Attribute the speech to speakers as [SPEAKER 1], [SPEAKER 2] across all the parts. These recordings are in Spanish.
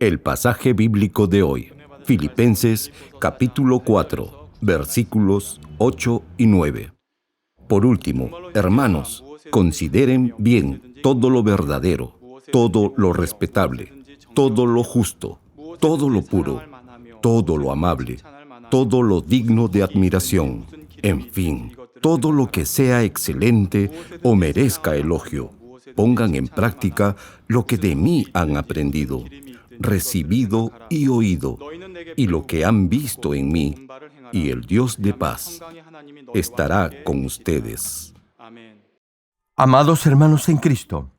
[SPEAKER 1] El pasaje bíblico de hoy, Filipenses capítulo 4, versículos 8 y 9. Por último, hermanos, consideren bien todo lo verdadero, todo lo respetable, todo lo justo, todo lo puro, todo lo amable, todo lo digno de admiración, en fin, todo lo que sea excelente o merezca elogio. Pongan en práctica lo que de mí han aprendido, recibido y oído, y lo que han visto en mí, y el Dios de paz estará con ustedes.
[SPEAKER 2] Amados hermanos en Cristo,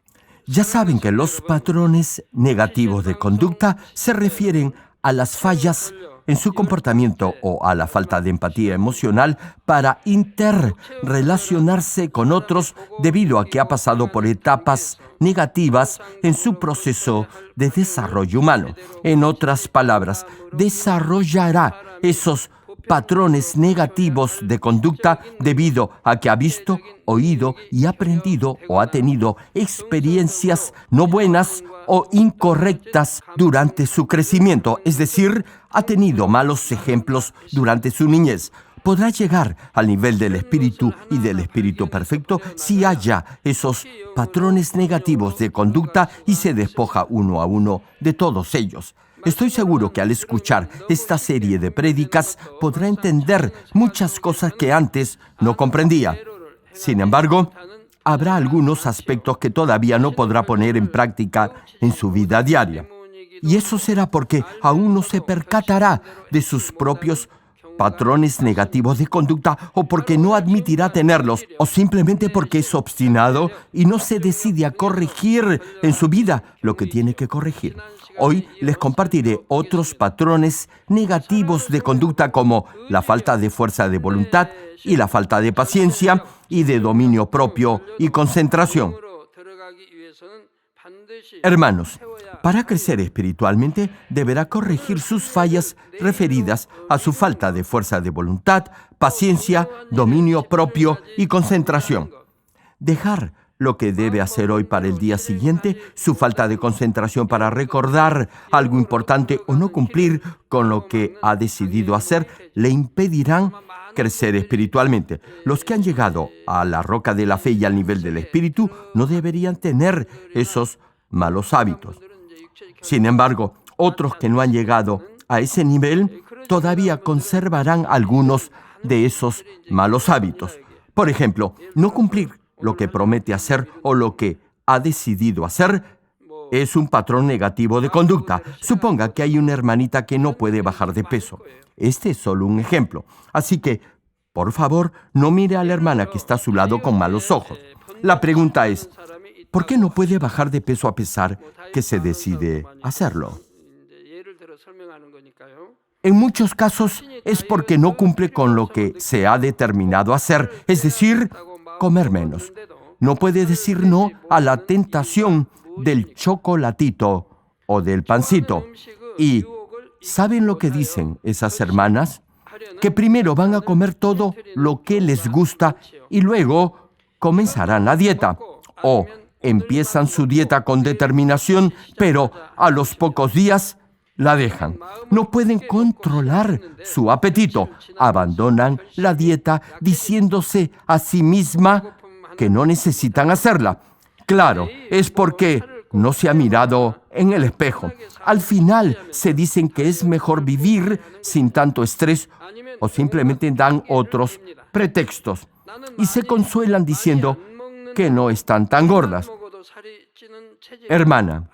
[SPEAKER 2] ya saben que los patrones negativos de conducta se refieren a las fallas en su comportamiento o a la falta de empatía emocional para interrelacionarse con otros debido a que ha pasado por etapas negativas en su proceso de desarrollo humano. En otras palabras, desarrollará esos patrones negativos de conducta debido a que ha visto, oído y aprendido o ha tenido experiencias no buenas o incorrectas durante su crecimiento, es decir, ha tenido malos ejemplos durante su niñez. Podrá llegar al nivel del Espíritu y del Espíritu perfecto si haya esos patrones negativos de conducta y se despoja uno a uno de todos ellos. Estoy seguro que al escuchar esta serie de prédicas podrá entender muchas cosas que antes no comprendía. Sin embargo, habrá algunos aspectos que todavía no podrá poner en práctica en su vida diaria. Y eso será porque aún no se percatará de sus propios patrones negativos de conducta o porque no admitirá tenerlos o simplemente porque es obstinado y no se decide a corregir en su vida lo que tiene que corregir. Hoy les compartiré otros patrones negativos de conducta como la falta de fuerza de voluntad y la falta de paciencia y de dominio propio y concentración. Hermanos, para crecer espiritualmente deberá corregir sus fallas referidas a su falta de fuerza de voluntad, paciencia, dominio propio y concentración. Dejar lo que debe hacer hoy para el día siguiente, su falta de concentración para recordar algo importante o no cumplir con lo que ha decidido hacer, le impedirán crecer espiritualmente. Los que han llegado a la roca de la fe y al nivel del espíritu no deberían tener esos malos hábitos. Sin embargo, otros que no han llegado a ese nivel todavía conservarán algunos de esos malos hábitos. Por ejemplo, no cumplir lo que promete hacer o lo que ha decidido hacer es un patrón negativo de conducta. Suponga que hay una hermanita que no puede bajar de peso. Este es solo un ejemplo. Así que, por favor, no mire a la hermana que está a su lado con malos ojos. La pregunta es, ¿por qué no puede bajar de peso a pesar que se decide hacerlo? En muchos casos es porque no cumple con lo que se ha determinado hacer, es decir, comer menos. No puede decir no a la tentación del chocolatito o del pancito. Y ¿saben lo que dicen esas hermanas? Que primero van a comer todo lo que les gusta y luego comenzarán la dieta. O empiezan su dieta con determinación, pero a los pocos días la dejan. No pueden controlar su apetito. Abandonan la dieta diciéndose a sí misma que no necesitan hacerla. Claro, es porque no se ha mirado en el espejo. Al final se dicen que es mejor vivir sin tanto estrés o simplemente dan otros pretextos y se consuelan diciendo que no están tan gordas. Hermana,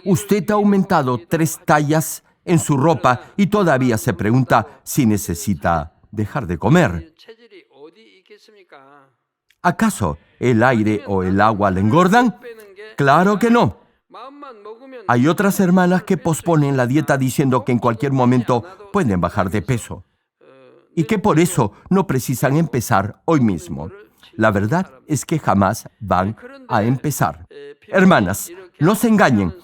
[SPEAKER 2] usted ha aumentado 3 tallas en su ropa y todavía se pregunta si necesita dejar de comer. ¿Acaso el aire o el agua le engordan? Claro que no. Hay otras hermanas que posponen la dieta diciendo que en cualquier momento pueden bajar de peso y que por eso no precisan empezar hoy mismo. La verdad es que jamás van a empezar. Hermanas, no se engañen.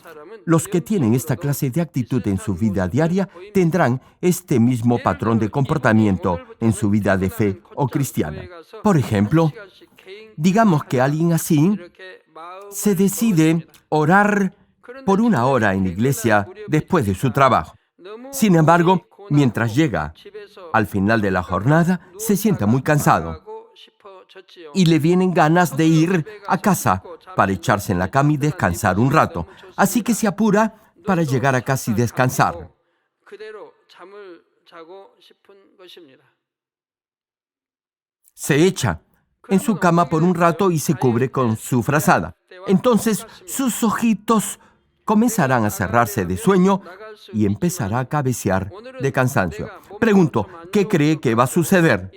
[SPEAKER 2] Los que tienen esta clase de actitud en su vida diaria tendrán este mismo patrón de comportamiento en su vida de fe o cristiana. Por ejemplo, digamos que alguien así se decide orar por una hora en la iglesia después de su trabajo. Sin embargo, mientras llega al final de la jornada, se siente muy cansado y le vienen ganas de ir a casa para echarse en la cama y descansar un rato. Así que se apura para llegar a casa y descansar. Se echa en su cama por un rato y se cubre con su frazada. Entonces sus ojitos comenzarán a cerrarse de sueño y empezará a cabecear de cansancio. Pregunto, ¿qué cree que va a suceder?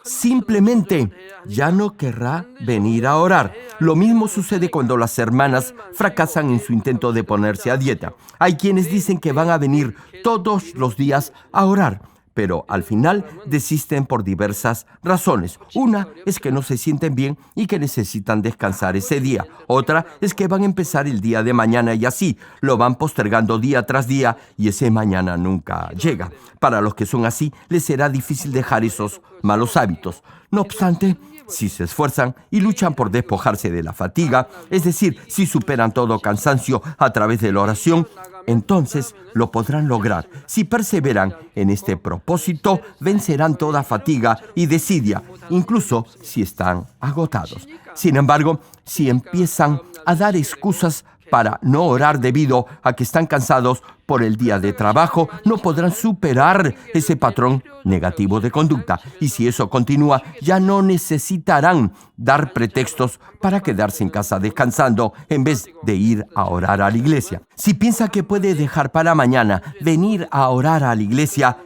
[SPEAKER 2] Simplemente ya no querrá venir a orar. Lo mismo sucede cuando las hermanas fracasan en su intento de ponerse a dieta. Hay quienes dicen que van a venir todos los días a orar, pero al final desisten por diversas razones. Una es que no se sienten bien y que necesitan descansar ese día. Otra es que van a empezar el día de mañana y así lo van postergando día tras día y ese mañana nunca llega. Para los que son así, les será difícil dejar esos malos hábitos. No obstante, si se esfuerzan y luchan por despojarse de la fatiga, es decir, si superan todo cansancio a través de la oración, entonces lo podrán lograr. Si perseveran en este propósito, vencerán toda fatiga y desidia, incluso si están agotados. Sin embargo, si empiezan a dar excusas para no orar debido a que están cansados por el día de trabajo, no podrán superar ese patrón negativo de conducta. Y si eso continúa, ya no necesitarán dar pretextos para quedarse en casa descansando en vez de ir a orar a la iglesia. Si piensa que puede dejar para mañana venir a orar a la iglesia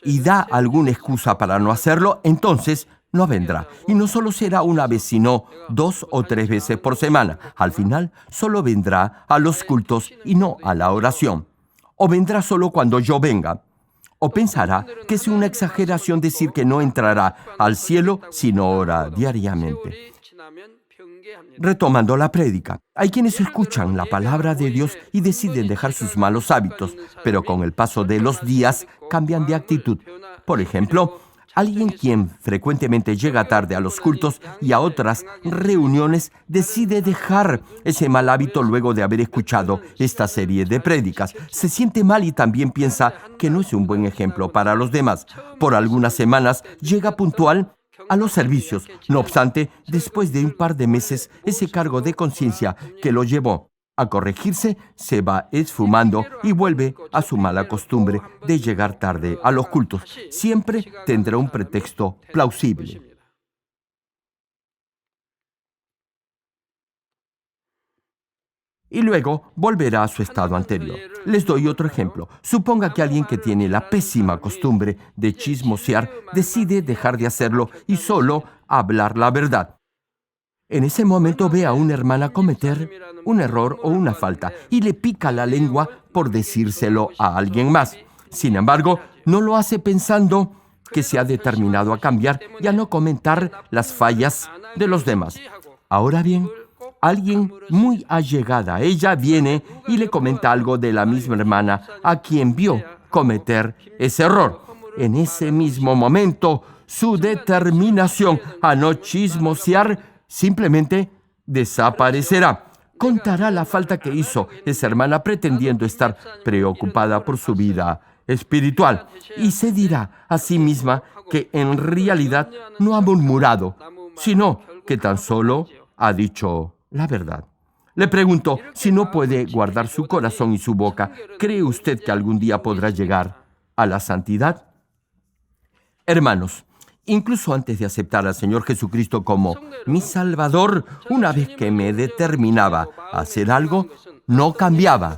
[SPEAKER 2] y da alguna excusa para no hacerlo, entonces no vendrá. Y no solo será una vez, sino 2 o 3 veces por semana. Al final, solo vendrá a los cultos y no a la oración. O vendrá solo cuando yo venga. O pensará que es una exageración decir que no entrará al cielo si no ora diariamente. Retomando la prédica, hay quienes escuchan la palabra de Dios y deciden dejar sus malos hábitos, pero con el paso de los días cambian de actitud. Por ejemplo, alguien quien frecuentemente llega tarde a los cultos y a otras reuniones decide dejar ese mal hábito luego de haber escuchado esta serie de prédicas. Se siente mal y también piensa que no es un buen ejemplo para los demás. Por algunas semanas llega puntual a los servicios. No obstante, después de un par de meses, ese cargo de conciencia que lo llevó a corregirse se va esfumando y vuelve a su mala costumbre de llegar tarde a los cultos. Siempre tendrá un pretexto plausible. Y luego volverá a su estado anterior. Les doy otro ejemplo. Suponga que alguien que tiene la pésima costumbre de chismosear decide dejar de hacerlo y solo hablar la verdad. En ese momento ve a una hermana cometer un error o una falta y le pica la lengua por decírselo a alguien más. Sin embargo, no lo hace pensando que se ha determinado a cambiar y a no comentar las fallas de los demás. Ahora bien, alguien muy allegada a ella viene y le comenta algo de la misma hermana a quien vio cometer ese error. En ese mismo momento, su determinación a no chismosear simplemente desaparecerá. Contará la falta que hizo esa hermana pretendiendo estar preocupada por su vida espiritual y se dirá a sí misma que en realidad no ha murmurado, sino que tan solo ha dicho la verdad. Le pregunto, si no puede guardar su corazón y su boca, ¿cree usted que algún día podrá llegar a la santidad? Hermanos, incluso antes de aceptar al Señor Jesucristo como mi Salvador, una vez que me determinaba a hacer algo, no cambiaba.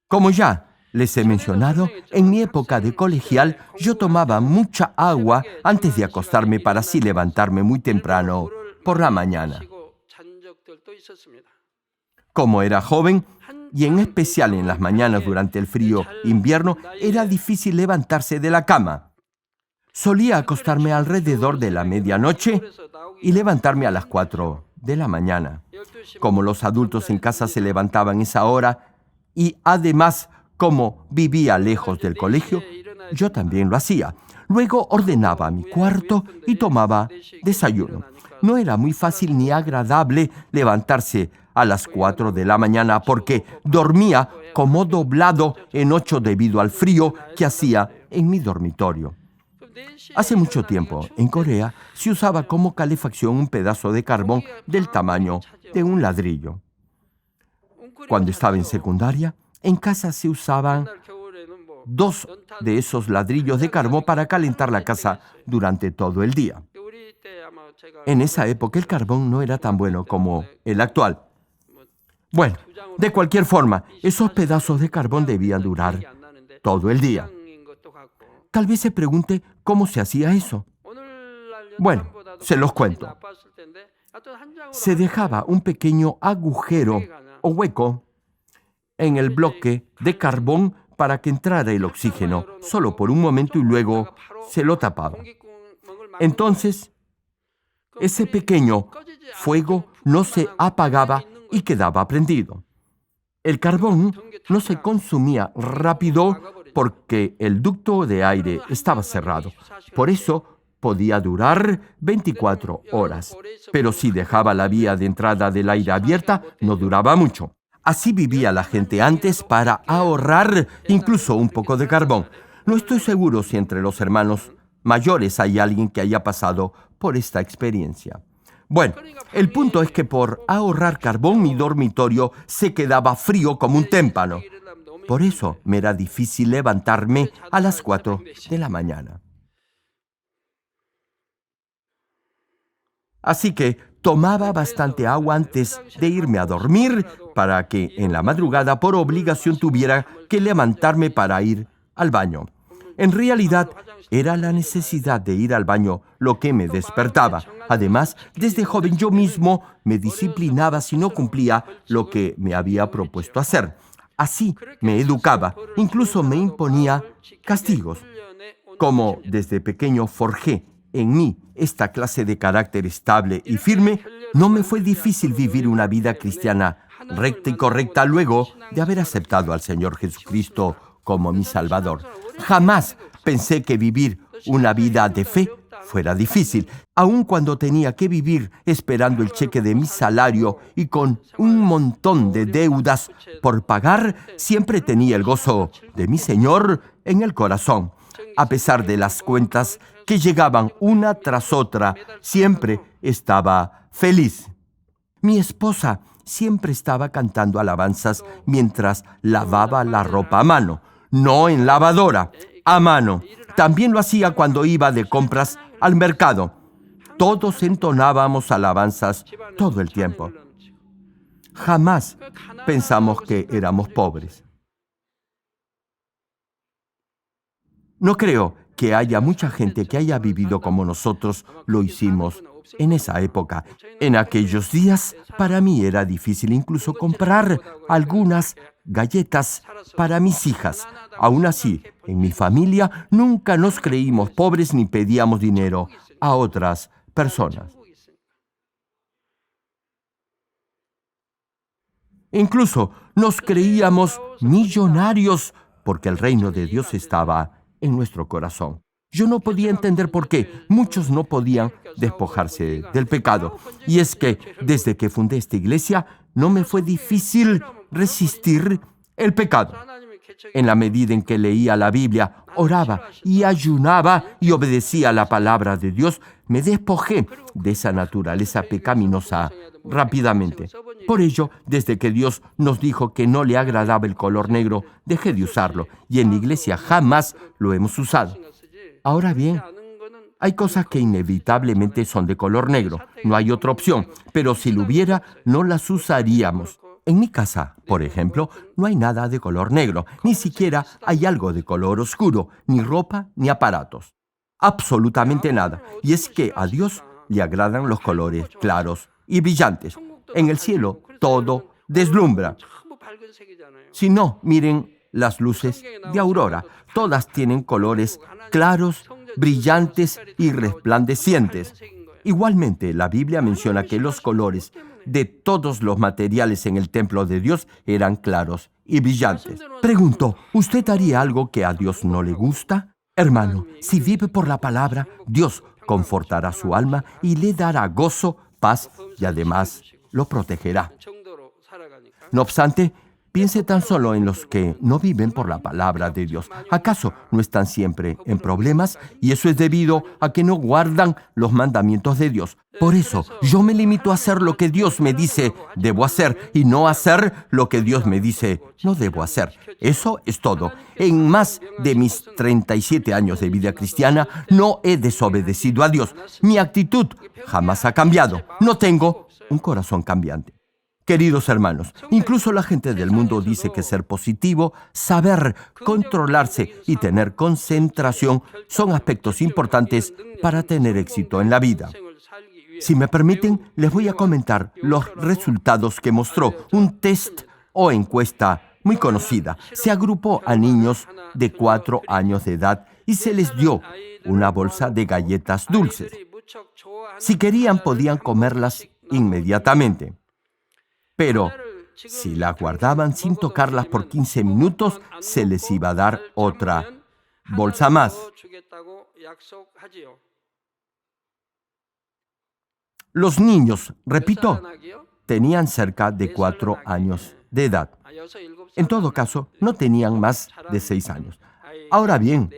[SPEAKER 2] Como ya les he mencionado, en mi época de colegial yo tomaba mucha agua antes de acostarme para así levantarme muy temprano por la mañana. Como era joven, y en especial en las mañanas durante el frío invierno, era difícil levantarse de la cama. Solía acostarme alrededor de la medianoche y levantarme a las 4 de la mañana. Como los adultos en casa se levantaban esa hora y además como vivía lejos del colegio, Yo también lo hacía. Luego ordenaba mi cuarto y tomaba desayuno. No era muy fácil ni agradable levantarse a las 4 de la mañana porque dormía como doblado en 8 debido al frío que hacía en mi dormitorio. Hace mucho tiempo, en Corea, se usaba como calefacción un pedazo de carbón del tamaño de un ladrillo. Cuando estaba en secundaria, en casa se usaban 2 de esos ladrillos de carbón para calentar la casa durante todo el día. En esa época el carbón no era tan bueno como el actual. Bueno, de cualquier forma, esos pedazos de carbón debían durar todo el día. Tal vez se pregunte cómo se hacía eso. Bueno, se los cuento. Se dejaba un pequeño agujero o hueco en el bloque de carbón para que entrara el oxígeno, solo por un momento, y luego se lo tapaba. Entonces, ese pequeño fuego no se apagaba y quedaba prendido. El carbón no se consumía rápido porque el ducto de aire estaba cerrado. Por eso podía durar 24 horas. Pero si dejaba la vía de entrada del aire abierta, no duraba mucho. Así vivía la gente antes para ahorrar incluso un poco de carbón. No estoy seguro si entre los hermanos mayores hay alguien que haya pasado por esta experiencia. Bueno, el punto es que por ahorrar carbón mi dormitorio se quedaba frío como un témpano. Por eso me era difícil levantarme a las 4 de la mañana. Así que tomaba bastante agua antes de irme a dormir para que en la madrugada por obligación tuviera que levantarme para ir al baño. En realidad, era la necesidad de ir al baño lo que me despertaba. Además, desde joven yo mismo me disciplinaba si no cumplía lo que me había propuesto hacer. Así me educaba, incluso me imponía castigos. Como desde pequeño forjé en mí esta clase de carácter estable y firme, no me fue difícil vivir una vida cristiana recta y correcta luego de haber aceptado al Señor Jesucristo como mi Salvador. Jamás pensé que vivir una vida de fe fuera difícil, aun cuando tenía que vivir esperando el cheque de mi salario y con un montón de deudas por pagar, siempre tenía el gozo de mi Señor en el corazón. A pesar de las cuentas que llegaban una tras otra, siempre estaba feliz. Mi esposa siempre estaba cantando alabanzas mientras lavaba la ropa a mano, no en lavadora, a mano. También lo hacía cuando iba de compras al mercado. Todos entonábamos alabanzas todo el tiempo. Jamás pensamos que éramos pobres. No creo que haya mucha gente que haya vivido como nosotros lo hicimos en esa época. En aquellos días, para mí era difícil incluso comprar algunas galletas para mis hijas. Aún así, en mi familia nunca nos creímos pobres ni pedíamos dinero a otras personas. Incluso nos creíamos millonarios porque el reino de Dios estaba en nuestro corazón. Yo no podía entender por qué muchos no podían despojarse del pecado. Y es que desde que fundé esta iglesia, no me fue difícil resistir el pecado. En la medida en que leía la Biblia, oraba y ayunaba y obedecía la palabra de Dios, me despojé de esa naturaleza pecaminosa rápidamente. Por ello, desde que Dios nos dijo que no le agradaba el color negro, dejé de usarlo y en la iglesia jamás lo hemos usado. Ahora bien, hay cosas que inevitablemente son de color negro. No hay otra opción, pero si lo hubiera, no las usaríamos. En mi casa, por ejemplo, no hay nada de color negro, ni siquiera hay algo de color oscuro, ni ropa ni aparatos. Absolutamente nada. Y es que a Dios le agradan los colores claros y brillantes. En el cielo todo deslumbra. Si no, miren las luces de aurora. Todas tienen colores claros, brillantes y resplandecientes. Igualmente, la Biblia menciona que los colores de todos los materiales en el templo de Dios eran claros y brillantes. Pregunto, ¿usted haría algo que a Dios no le gusta? Hermano, si vive por la palabra, Dios confortará su alma y le dará gozo, paz y además lo protegerá. No obstante, piense tan solo en los que no viven por la palabra de Dios. ¿Acaso no están siempre en problemas? Y eso es debido a que no guardan los mandamientos de Dios. Por eso, yo me limito a hacer lo que Dios me dice debo hacer y no hacer lo que Dios me dice no debo hacer. Eso es todo. En más de mis 37 años de vida cristiana, no he desobedecido a Dios. Mi actitud jamás ha cambiado. No tengo un corazón cambiante. Queridos hermanos, incluso la gente del mundo dice que ser positivo, saber controlarse y tener concentración son aspectos importantes para tener éxito en la vida. Si me permiten, les voy a comentar los resultados que mostró un test o encuesta muy conocida. Se agrupó a niños de 4 años de edad y se les dio una bolsa de galletas dulces. Si querían, podían comerlas inmediatamente. Pero si las guardaban sin tocarlas por 15 minutos, se les iba a dar otra bolsa más. Los niños, repito, tenían cerca de 4 años de edad. En todo caso, no tenían más de 6 años. Ahora bien,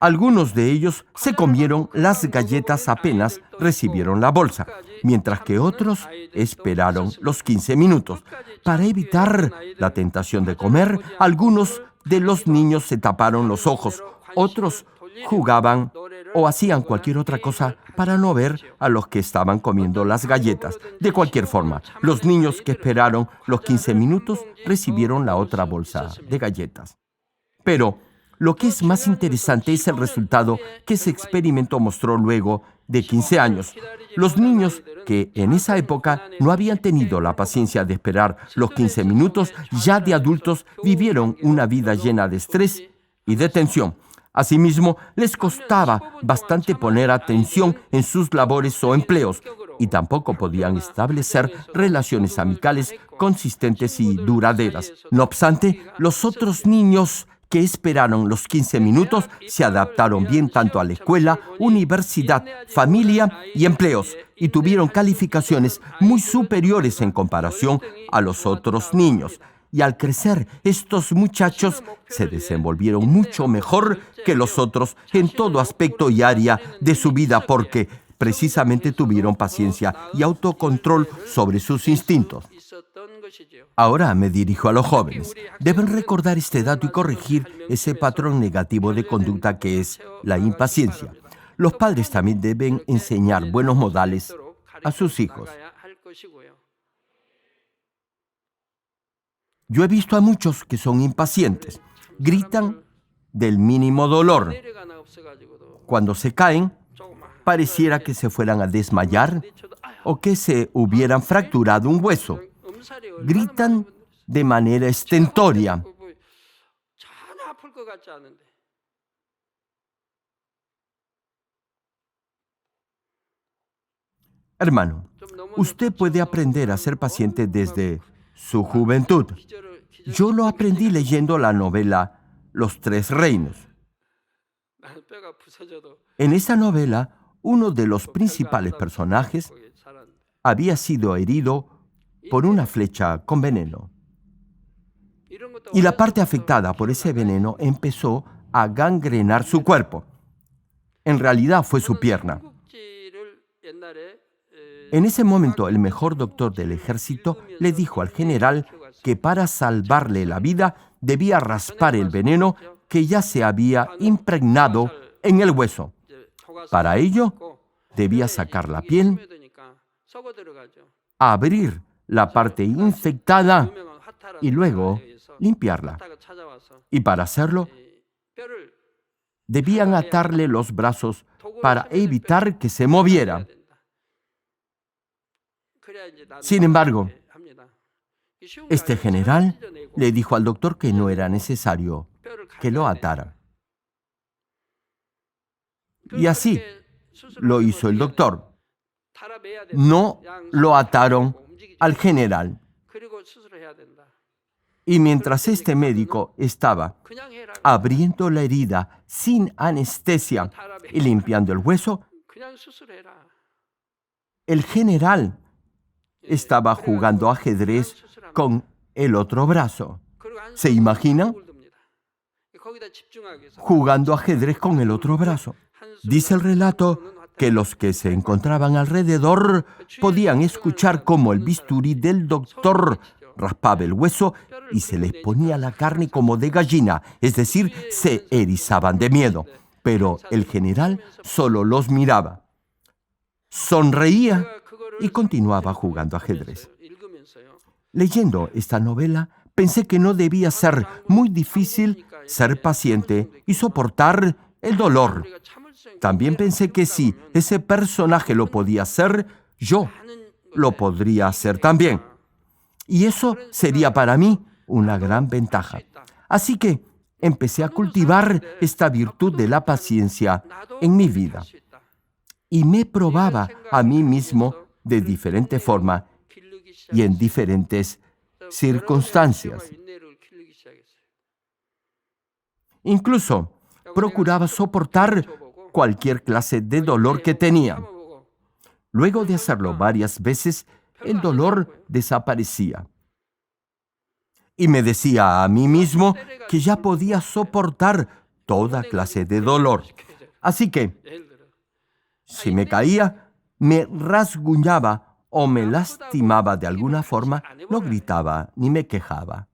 [SPEAKER 2] algunos de ellos se comieron las galletas apenas recibieron la bolsa, mientras que otros esperaron los 15 minutos. Para evitar la tentación de comer, algunos de los niños se taparon los ojos, otros jugaban o hacían cualquier otra cosa para no ver a los que estaban comiendo las galletas. De cualquier forma, los niños que esperaron los 15 minutos recibieron la otra bolsa de galletas. Pero lo que es más interesante es el resultado que ese experimento mostró luego de 15 años. Los niños que en esa época no habían tenido la paciencia de esperar los 15 minutos, ya de adultos vivieron una vida llena de estrés y de tensión. Asimismo, les costaba bastante poner atención en sus labores o empleos y tampoco podían establecer relaciones amicales consistentes y duraderas. No obstante, los otros niños que esperaron los 15 minutos se adaptaron bien tanto a la escuela, universidad, familia y empleos y tuvieron calificaciones muy superiores en comparación a los otros niños. Y al crecer, estos muchachos se desenvolvieron mucho mejor que los otros en todo aspecto y área de su vida porque precisamente tuvieron paciencia y autocontrol sobre sus instintos. Ahora me dirijo a los jóvenes. Deben recordar este dato y corregir ese patrón negativo de conducta que es la impaciencia. Los padres también deben enseñar buenos modales a sus hijos. Yo he visto a muchos que son impacientes. Gritan del mínimo dolor. Cuando se caen, pareciera que se fueran a desmayar o que se hubieran fracturado un hueso. Gritan de manera estentórea. Hermano, usted puede aprender a ser paciente desde su juventud. Yo lo aprendí leyendo la novela Los Tres Reinos. En esa novela, uno de los principales personajes había sido herido por una flecha con veneno. Y la parte afectada por ese veneno empezó a gangrenar su cuerpo. En realidad fue su pierna. En ese momento, el mejor doctor del ejército le dijo al general que para salvarle la vida debía raspar el veneno que ya se había impregnado en el hueso. Para ello, debía sacar la piel, abrir la parte infectada y luego limpiarla. Y para hacerlo, debían atarle los brazos para evitar que se moviera. Sin embargo, este general le dijo al doctor que no era necesario que lo atara. Y así lo hizo el doctor. No lo ataron al general. Y mientras este médico estaba abriendo la herida sin anestesia y limpiando el hueso, el general estaba jugando ajedrez con el otro brazo. ¿Se imaginan? Jugando ajedrez con el otro brazo. Dice el relato que los que se encontraban alrededor podían escuchar cómo el bisturí del doctor raspaba el hueso y se les ponía la carne como de gallina, es decir, se erizaban de miedo. Pero el general solo los miraba, sonreía y continuaba jugando ajedrez. Leyendo esta novela, pensé que no debía ser muy difícil ser paciente y soportar el dolor. También pensé que si ese personaje lo podía hacer, yo lo podría hacer también. Y eso sería para mí una gran ventaja. Así que empecé a cultivar esta virtud de la paciencia en mi vida. Y me probaba a mí mismo de diferente forma y en diferentes circunstancias. Incluso procuraba soportar cualquier clase de dolor que tenía. Luego de hacerlo varias veces, el dolor desaparecía. Y me decía a mí mismo que ya podía soportar toda clase de dolor. Así que, si me caía, me rasguñaba o me lastimaba de alguna forma, no gritaba ni me quejaba.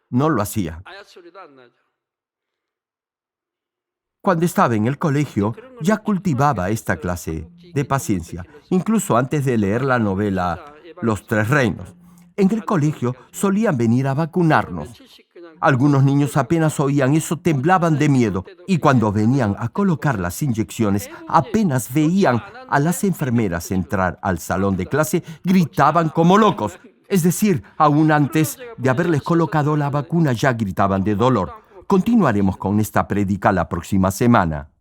[SPEAKER 2] No lo hacía. Cuando estaba en el colegio, ya cultivaba esta clase de paciencia, incluso antes de leer la novela Los Tres Reinos. En el colegio solían venir a vacunarnos. Algunos niños apenas oían eso, temblaban de miedo. Y cuando venían a colocar las inyecciones, apenas veían a las enfermeras entrar al salón de clase, gritaban como locos. Es decir, aún antes de haberles colocado la vacuna ya gritaban de dolor. Continuaremos con esta prédica la próxima semana.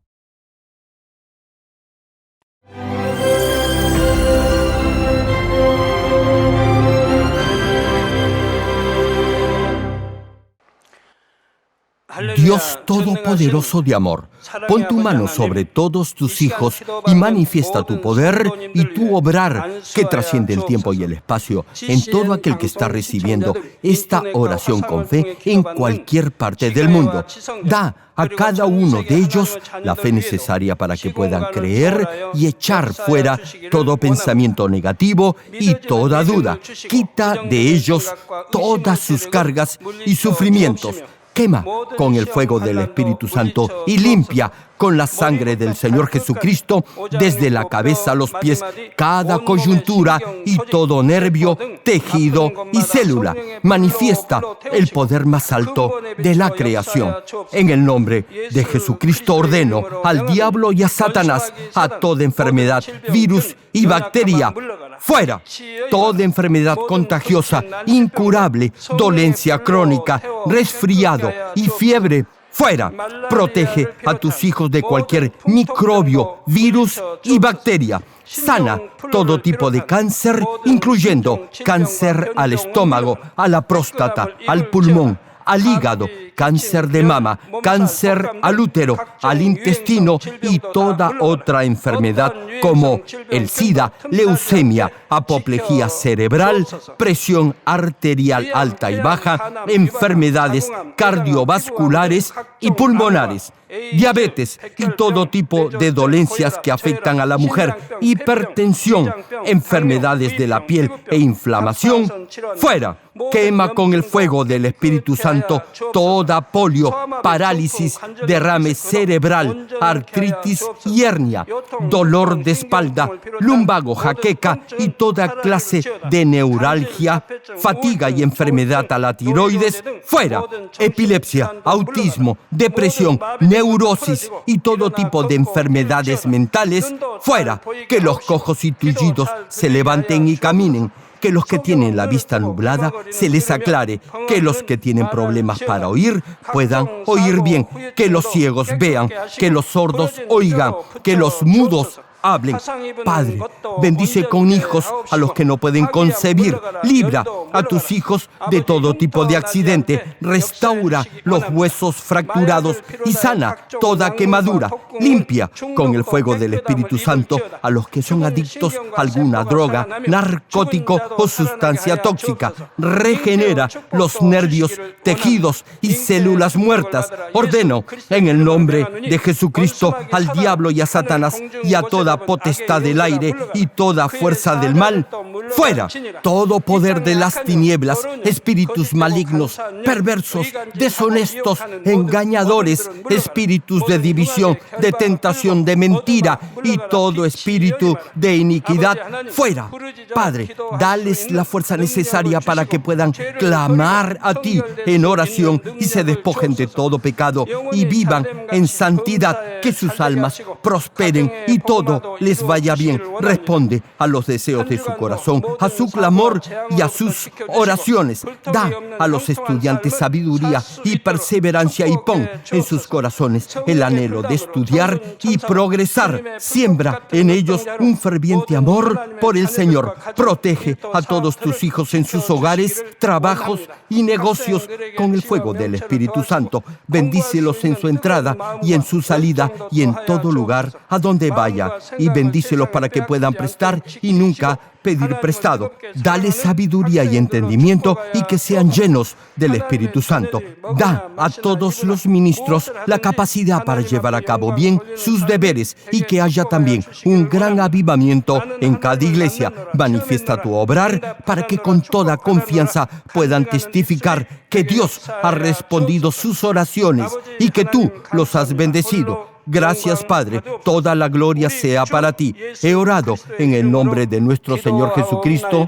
[SPEAKER 2] Dios Todopoderoso de amor, pon tu mano sobre todos tus hijos y manifiesta tu poder y tu obrar que trasciende el tiempo y el espacio en todo aquel que está recibiendo esta oración con fe en cualquier parte del mundo. Da a cada uno de ellos la fe necesaria para que puedan creer y echar fuera todo pensamiento negativo y toda duda. Quita de ellos todas sus cargas y sufrimientos. Quema con el fuego del Espíritu Santo y limpia con la sangre del Señor Jesucristo desde la cabeza a los pies cada coyuntura y todo nervio, tejido y célula. Manifiesta el poder más alto de la creación. En el nombre de Jesucristo ordeno al diablo y a Satanás, a toda enfermedad, virus y bacteria, fuera. Toda enfermedad contagiosa, incurable, dolencia crónica, resfriado y fiebre, fuera. Protege a tus hijos de cualquier microbio, virus y bacteria. Sana todo tipo de cáncer, incluyendo cáncer al estómago, a la próstata, al pulmón, al hígado, cáncer de mama, cáncer al útero, al intestino y toda otra enfermedad como el SIDA, leucemia, apoplejía cerebral, presión arterial alta y baja, enfermedades cardiovasculares y pulmonares, diabetes y todo tipo de dolencias que afectan a la mujer, hipertensión, enfermedades de la piel e inflamación, fuera. Quema con el fuego del Espíritu Santo toda polio, parálisis, derrame cerebral, artritis y hernia, dolor de espalda, lumbago, jaqueca y toda clase de neuralgia, fatiga y enfermedad a la tiroides, fuera. Epilepsia, autismo, depresión, neurosis y todo tipo de enfermedades mentales, fuera. Que los cojos y tullidos se levanten y caminen. Que los que tienen la vista nublada se les aclare, que los que tienen problemas para oír puedan oír bien, que los ciegos vean, que los sordos oigan, que los mudos hablen. Padre, bendice con hijos a los que no pueden concebir. Libra a tus hijos de todo tipo de accidente. Restaura los huesos fracturados y sana toda quemadura. Limpia con el fuego del Espíritu Santo a los que son adictos a alguna droga, narcótico o sustancia tóxica. Regenera los nervios, tejidos y células muertas. Ordeno en el nombre de Jesucristo al diablo y a Satanás y a toda potestad del aire y toda fuerza del mal. Fuera todo poder de las tinieblas, espíritus malignos, perversos, deshonestos, engañadores, espíritus de división, de tentación, de mentira y todo espíritu de iniquidad. Fuera, Padre, dales la fuerza necesaria para que puedan clamar a ti en oración y se despojen de todo pecado y vivan en santidad, que sus almas prosperen y todo les vaya bien. Responde a los deseos de su corazón, a su clamor y a sus oraciones. Da a los estudiantes sabiduría y perseverancia y pon en sus corazones el anhelo de estudiar y progresar. Siembra en ellos un ferviente amor por el Señor. Protege a todos tus hijos en sus hogares, trabajos y negocios con el fuego del Espíritu Santo. Bendícelos en su entrada y en su salida y en todo lugar a donde vaya. Y bendícelos para que puedan prestar y nunca pedir prestado. Dale sabiduría y entendimiento y que sean llenos del Espíritu Santo. Da a todos los ministros la capacidad para llevar a cabo bien sus deberes y que haya también un gran avivamiento en cada iglesia. Manifiesta tu obrar para que con toda confianza puedan testificar que Dios ha respondido sus oraciones y que tú los has bendecido. Gracias, Padre. Toda la gloria sea para ti. He orado en el nombre de nuestro Señor Jesucristo.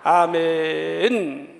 [SPEAKER 3] 아멘.